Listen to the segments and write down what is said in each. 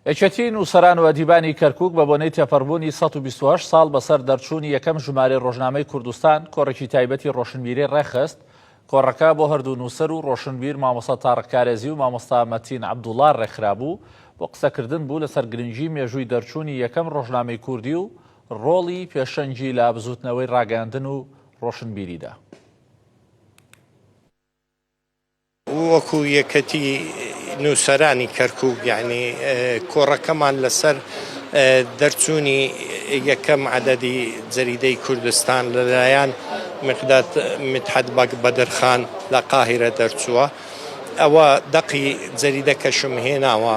یەکێتی نووسەران و ئەدیبانی کەرکووک بە بۆنەی تێپەڕبوونی 128 ساڵ بەسەر دەرچوونی یەکەم ژمارەی ڕۆژنامەی کوردستان کۆڕێکی تایبەتی ڕۆشنبیری ڕێخست. کۆڕەکە بۆ هەردوو نووسەر و ڕۆشنبیر مامۆستا تاڕق کارێزی و مامۆستا مەتین عەبدوڵڵا ڕێکخرابوو بۆ قسەکردن بوو لەسەر گرنگی مێژووی دەرچوونی یەکەم ڕۆژنامەی کوردی و ڕۆڵی پێشەنگی لە بزوتنەوەی ڕاگەاندن و ڕۆشنبیریدا. وەکو یەکەتی نووسەرانی کەرکووک یعنی کۆڕەکەمان لەسەر دەرچوونی یەکەم عەدەدی جەریدەی کوردستان لەلایەن مقداد مدحەت بەدرخان لە قاهیرە دەرچووە. ئەوە دەقی جەریدەکەشم هێناوە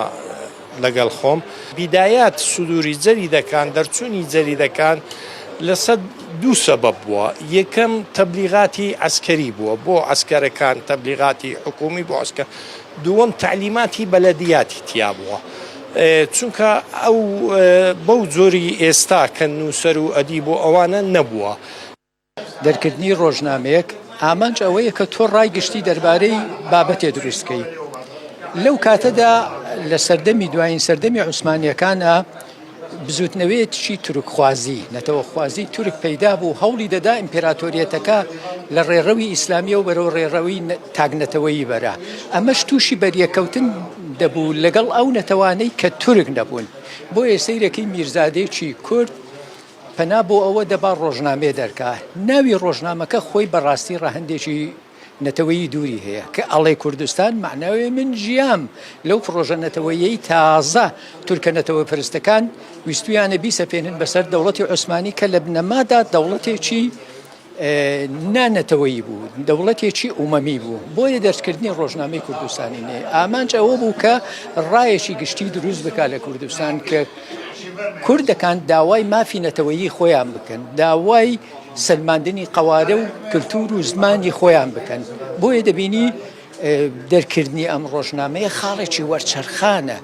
لەگەڵ خۆم. بیدایات سودوری جەریدەکان دەرچوونی جەریدەکان لەسەر دوو سەبەب بووە. یەکەم تەبلیغاتی عەسکەری بووە بۆ عەسکەرەکان، تەبلیغاتی حکومی بۆ عەسکەر. دووەم تعلیماتی بەلەدیاتی تیا بووە، چونکە ئەو بەو جۆری ئێستا کە نووسەر و ئەدیب و ئەوانە نەبووە. دەرکردنی ڕۆژنامەیەک ئامانج ئەوەیە کە تۆ ڕایگشتی دەربارەی بابەتێ دروستکەی. لەو کاتەدا لە سەردەمی دوایین سەردەمی عوسمانیەکانە بزوتنەوەیەکی تورکخوازی نەتەوەخوازی تورک پەیدا بوو، هەوڵی دەدا ئیمپێراتۆریەتەکە لە ڕێڕەوی ئیسلامیە و بەرەو ڕێڕەوی تاگنەتەوەیی بەرە. ئەمەش تووشی بەریەکەوتن دەبوو لەگەڵ ئەو نەتەوانەی کە تورک نەبوون. بۆیە سەیرەکەی میرزادێکی کورد پەنا بۆ ئەوە دەبا ڕۆژنامێ دەرکا. ناوی ڕۆژنامەکە خۆی بەڕاستی ڕەهەندێکی نەتەوەیی دووری هەیە کە ئەڵێ کوردستان معناوێ من ژیام لەو پرۆژە نەتەوەیەی تازە تورکە نەتەوە پرستەکان ویستویانە بیسەپێنن بەسەر دەوڵەتی عوسمانی کە لە بنەمادا دەوڵەتێکی نانەتەوەیی بوو، دەوڵەتێکی ئومەمی بوو. بۆیە دەرکردنی ڕۆژنامەی کوردستانی نێ ئامانج ئەوە بوو کە ڕایەکی گشتی دروست بکات لە کوردستان کە کوردەکان داوای مافی نەتەوەیی خۆیان بکەن، داوای سلماندنی قەوارە و کلتور و زمانی خۆیان بکەن. بۆیە دەبینی دەرکردنی ئەم ڕۆژنامەیە خاڵێکی وەرچەرخانە.